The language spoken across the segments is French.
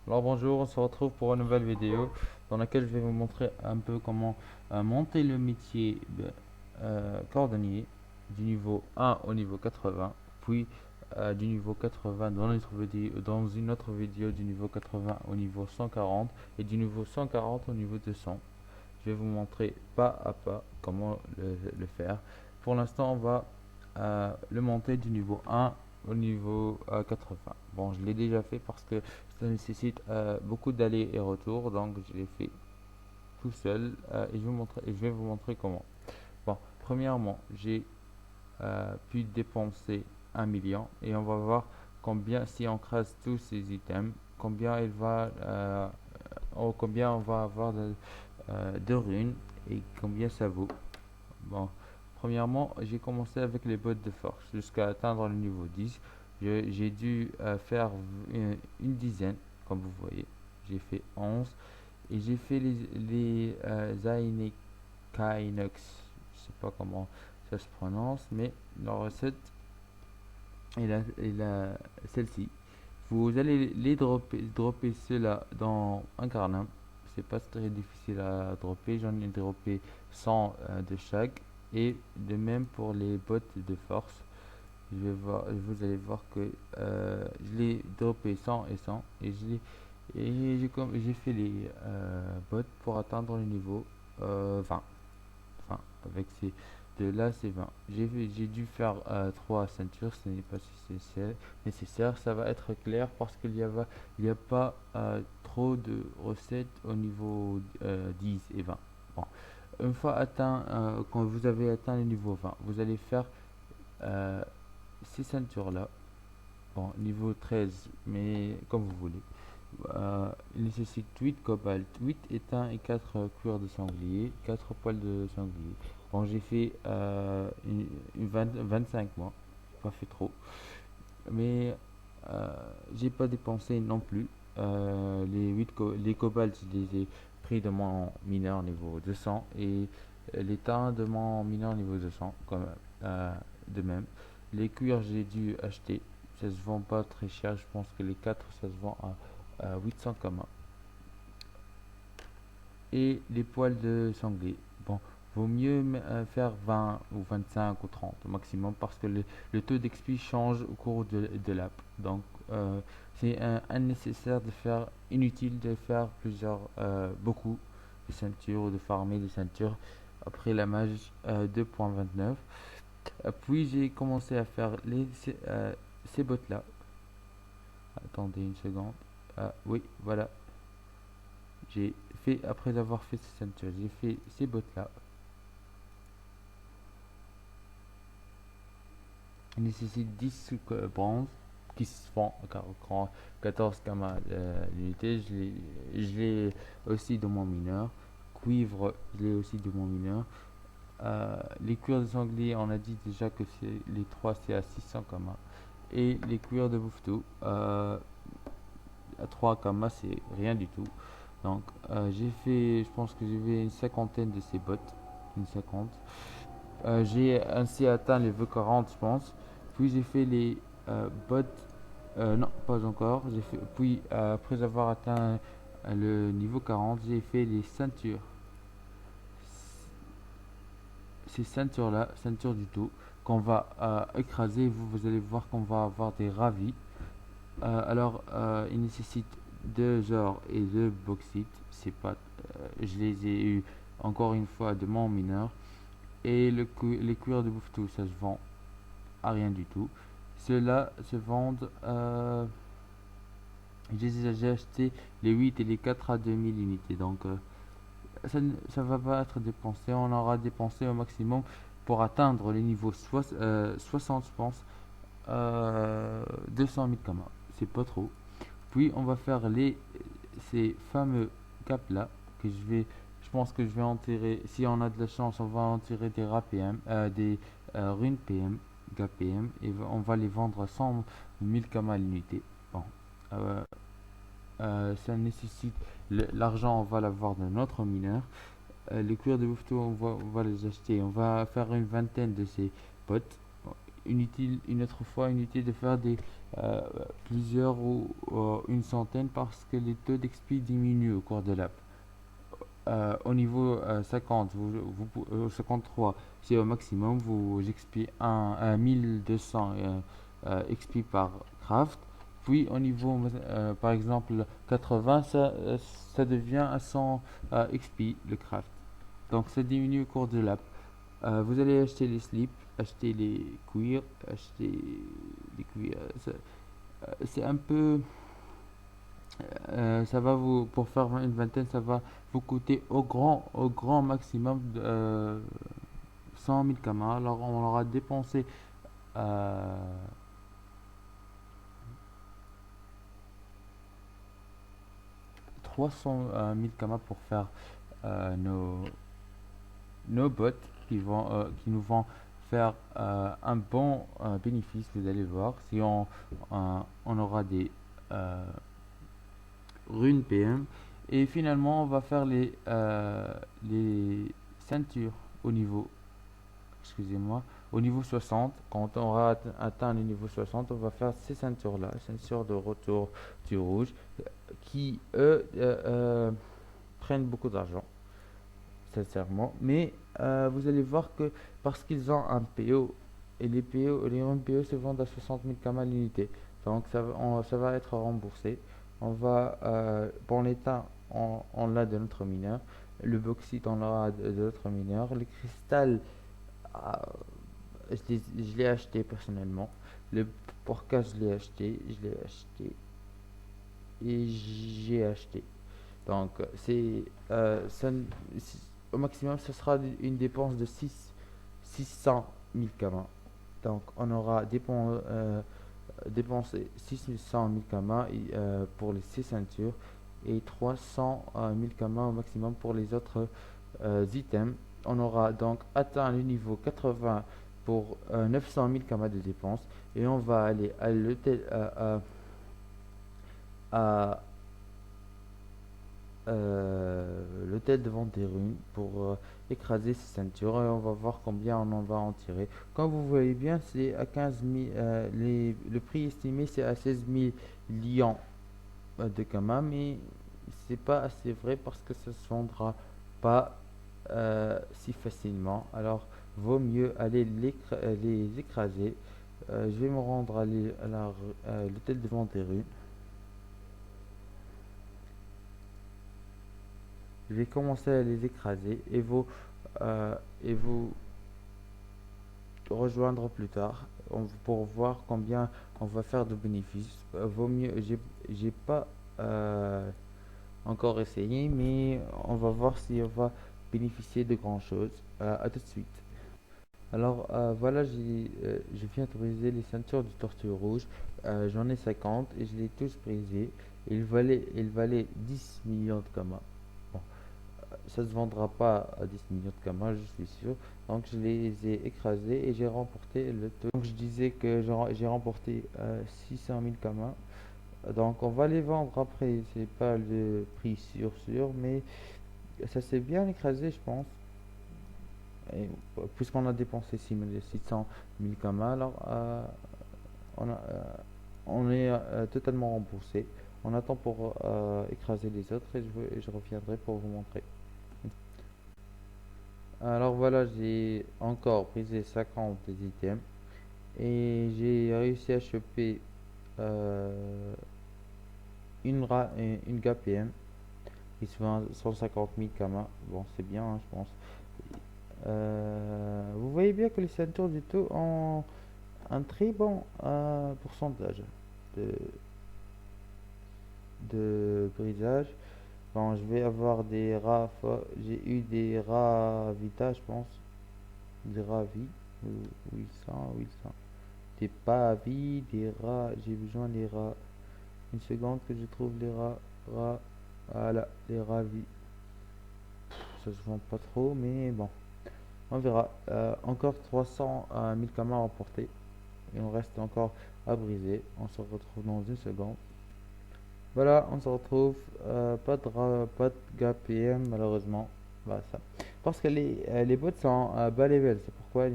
Alors bonjour, on se retrouve pour une nouvelle vidéo dans laquelle je vais vous montrer un peu comment monter le métier de cordonnier du niveau 1 au niveau 80, puis du niveau 80 dans une autre vidéo du niveau 80 au niveau 140 et du niveau 140 au niveau 200. Je vais vous montrer pas à pas comment le faire. Pour l'instant, on va le monter du niveau 1 au niveau 80. Bon, je l'ai déjà fait parce que ça nécessite beaucoup d'allers et retours, donc je l'ai fait tout seul et je vais vous montrer comment. Bon, premièrement, j'ai pu dépenser 1 million et on va voir combien, si on crase tous ces items, combien on va avoir de runes et combien ça vaut. Bon, premièrement, j'ai commencé avec les bottes de force jusqu'à atteindre le niveau 10. J'ai dû faire une dizaine, comme vous voyez. J'ai fait 11 et j'ai fait les Zainekainox. Je sais pas comment ça se prononce, mais la recette celle-ci. Vous allez dropper cela dans un carnet. C'est pas très difficile à dropper. J'en ai droppé 100 de chaque. Et de même pour les bottes de force. Vous allez voir que je l'ai droppé 100 et 100. J'ai fait les bottes pour atteindre le niveau 20. Enfin, avec ces deux-là, c'est 20. J'ai dû faire 3 ceintures, ce n'est pas nécessaire. Ça va être clair parce il y a pas trop de recettes au niveau 10 et 20. Bon. Une fois quand vous avez atteint le niveau 20, vous allez faire euh, ces ceintures-là. Bon, niveau 13, mais comme vous voulez. Il nécessite 8 cobalt, 8 étain et 4 cuirs de sanglier, 4 poils de sanglier. Bon, j'ai fait 25 mois, j'ai pas fait trop. Mais euh, j'ai pas dépensé non plus. Les cobalt, je les ai pris de mon mineur niveau 200 et l'étain de mon mineur niveau 200, de même. Les cuirs, j'ai dû acheter. Ça se vend pas très cher. Je pense que les 4 ça se vend à 800 kama. Et les poils de sanglier. Bon, vaut mieux faire 20 ou 25 ou 30 au maximum parce que le taux d'expi change au cours de l'app. Donc, c'est inutile de faire beaucoup de ceintures ou de farmer des ceintures après la mage 2.29. Puis j'ai commencé à faire ces bottes-là. Attendez une seconde. Oui, voilà. Après avoir fait ces ceintures, j'ai fait ces bottes-là. Il nécessite 10 bronze qui se font 14 kamas l'unité. Je l'ai aussi de mon mineur. Cuivre, je l'ai aussi de mon mineur. Les cuirs de sanglier, on a dit déjà que les 3 c'est à 600 kamas. Et les cuirs de bouffetou, à 3 kamas, c'est rien du tout. Donc, je pense que j'ai fait une cinquantaine de ces bottes. Une 50. J'ai ainsi atteint les V40, je pense. Puis j'ai fait les bottes. Non, pas encore. Puis, après avoir atteint le niveau 40, j'ai fait les ceintures. Ces ceintures-là, ceintures du tout, qu'on va écraser. Vous allez voir qu'on va avoir des ravis. Il nécessite 2 ors et 2 bauxite. Je les ai eu encore une fois de mon mineur. Et les cuirs de bouffetou, ça se vend à rien du tout. Ceux-là se vendent. J'ai acheté les 8 et les 4 à 2000 unités. Donc, ça va pas être dépensé. On aura dépensé au maximum pour atteindre les niveaux 60, je pense. 200 000 kamas. C'est pas trop. Puis on va faire ces fameux caps là que je pense que je vais en tirer. Si on a de la chance, on va en tirer des RAPM, des runes PM, gap PM, et on va les vendre à 100 000 kamas l'unité. Bon, euh, ça nécessite l'argent, on va l'avoir de notre mineur. Les cuirs de bouffetou, on va les acheter. On va faire une vingtaine de ces potes. Une autre fois, inutile de faire euh, plusieurs ou une centaine parce que les taux d'expi diminuent au cours de l'app. Au niveau 50, 53, c'est au maximum, vous expiez 1200 XP par craft. Puis au niveau, par exemple, 80, ça devient à 100 XP le craft. Donc ça diminue au cours de l'app. Vous allez acheter les slips, acheter les cuirs, acheter les cuirs. C'est un peu, ça va vous, pour faire une vingtaine, ça va vous coûter au grand maximum de, 100 000 kamas. Alors on aura dépensé euh, 300 000 kamas pour faire nos bots qui nous vont faire un bon bénéfice. Vous allez voir, si on aura des runes PM. Et finalement, on va faire les ceintures au niveau, excusez-moi, au niveau 60. Quand on aura atteint le niveau 60, on va faire ces ceintures-là, ceintures de retour du rouge, qui, eux, prennent beaucoup d'argent, sincèrement. Mais vous allez voir que parce qu'ils ont un PO, et les PO, les runes PO se vendent à 60 000 kamas l'unité. Donc ça va être remboursé. On va, pour l'état, on l'a de notre mineur. Le bauxite, on l'aura de notre mineur. Le cristal, ah, je l'ai acheté personnellement. Le porcage, je l'ai acheté et j'ai acheté. Donc, au maximum, ce sera une dépense de 600 000 kamas. Donc, on aura dépensé 600 000 kamas pour les 6 ceintures et 300 000 kamas au maximum pour les autres items. On aura donc atteint le niveau 80 pour 900 000 kamas de dépenses et on va aller à l'hôtel à l'hôtel de vente des runes pour écraser ces ceintures et on va voir combien on en va en tirer. Comme vous voyez bien, c'est à 15 000, le prix estimé c'est à 16 000 lions de Kama, mais c'est pas assez vrai parce que ça se vendra pas si facilement. Alors, vaut mieux aller les écraser. Je vais me rendre à l'hôtel de vente des runes. Je vais commencer à les écraser euh, et vous rejoindre plus tard pour voir combien on va faire de bénéfices. Vaut mieux, j'ai pas encore essayé, mais on va voir si on va bénéficier de grand chose. À tout de suite. Alors voilà, je viens de briser les ceintures du tortue rouge. J'en ai 50 et je les ai tous brisés. Il valait 10 millions de kamas. Bon, ça se vendra pas à 10 millions de kamas, je suis sûr. Donc je les ai écrasés et j'ai remporté le tout. Donc je disais que j'ai remporté 600 000 kamas. Donc on va les vendre après. C'est pas le prix sûr, mais ça s'est bien écrasé, je pense. Et, puisqu'on a dépensé 600 000 kamas, alors on, a, on est totalement remboursé. On attend pour écraser les autres et je reviendrai pour vous montrer. Alors voilà, j'ai encore brisé 50 des items et j'ai réussi à choper euh, une GAPM qui se vend 150 000 kamas. Bon, c'est bien, hein, je pense. Vous voyez bien que les ceintures du tout ont un très bon pourcentage de, de brisage. Bon, je vais avoir des rats. J'ai eu des rats vita, je pense. Des rats vie. 800, 800. Des pas à vie, des rats. J'ai besoin des rats. Une seconde que je trouve les rats. Rats. Voilà, les rats vie. Ça se vend pas trop, mais bon. On verra. Encore 300 000 kamas remportés. Il me reste encore à briser. On se retrouve dans une seconde. Voilà, on se retrouve. Pas de gap PM malheureusement. Voilà ça. Parce que les bots sont bas level. C'est pourquoi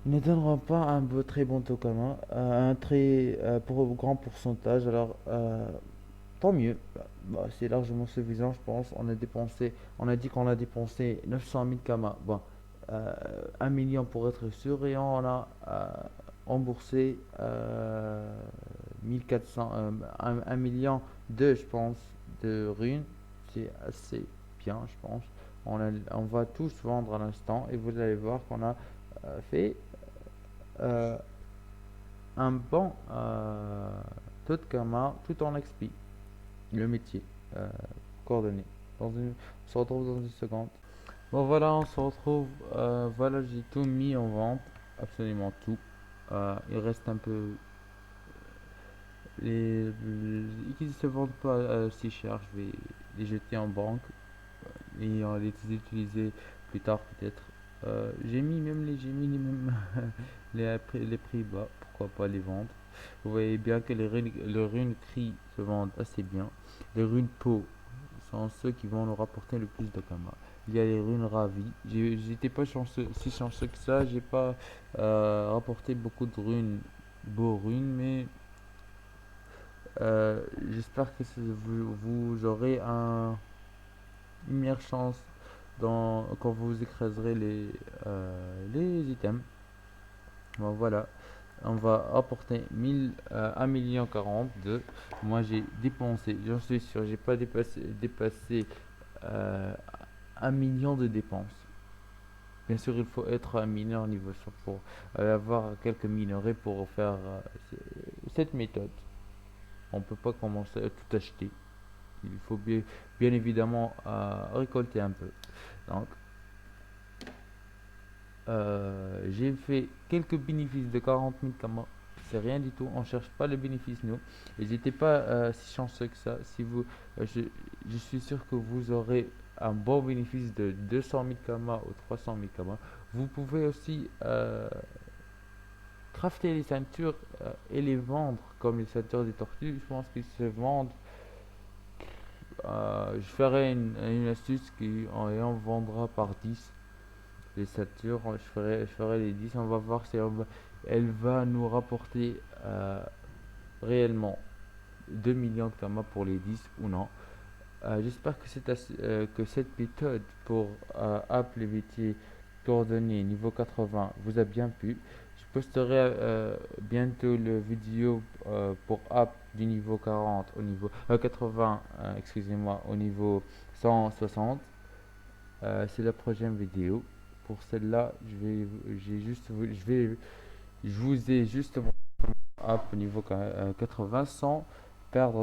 ils ne donneront pas un très bon taux commun, un très grand pourcentage. Alors, tant mieux. C'est largement suffisant, je pense. On a dit qu'on a dépensé 900 000 kamas. Bon, 1 million pour être sûr et on a remboursé 1400, 1 million je pense, de runes. C'est assez bien, je pense. On va tous vendre à l'instant et vous allez voir qu'on a fait euh, un bon taux de kama tout en XP. Le métier, euh, coordonnées. On se retrouve dans une seconde. Bon voilà, on se retrouve. Voilà, j'ai tout mis en vente, absolument tout. Il reste un peu qui ne se vendent pas si cher. Je vais les jeter en banque et les utiliser plus tard peut-être. J'ai mis même les prix bas. Pourquoi pas les vendre? Vous voyez bien que les runes cri se vendent assez bien. Les runes peau sont ceux qui vont nous rapporter le plus de karma. Il y a les runes ravis. J'étais pas si chanceux que ça. J'ai pas rapporté beaucoup de runes, beaux runes, mais j'espère que vous aurez une meilleure chance quand vous écraserez les items. Bon, voilà. On va apporter 1 million 42. Moi j'ai dépensé, j'en suis sûr, j'ai pas dépassé euh, 1 million de dépenses. Bien sûr, il faut être un mineur niveau 100 pour avoir quelques minerais pour faire cette méthode. On peut pas commencer à tout acheter. Il faut bien évidemment récolter un peu. Donc, j'ai fait quelques bénéfices de 40 000 kamas. C'est rien du tout. On cherche pas le bénéfice, nous. Et j'étais pas si chanceux que ça. Si vous, je suis sûr que vous aurez un bon bénéfice de 200 000 kamas ou 300 000 kamas. Vous pouvez aussi crafter les ceintures et les vendre comme les ceintures des tortues. Je pense qu'ils se vendent. Je ferai une astuce et on vendra par 10 les ceintures. Je ferai les 10. On va voir si elle va nous rapporter réellement 2 millions de kamas pour les 10 ou non. J'espère que cette méthode pour app les métiers coordonnés niveau 80 vous a bien plu. Je posterai bientôt le vidéo pour app du niveau 40 au niveau 80, excusez-moi, au niveau 160. C'est la prochaine vidéo. Pour celle-là, je vous ai juste montré app au niveau 80 sans perdre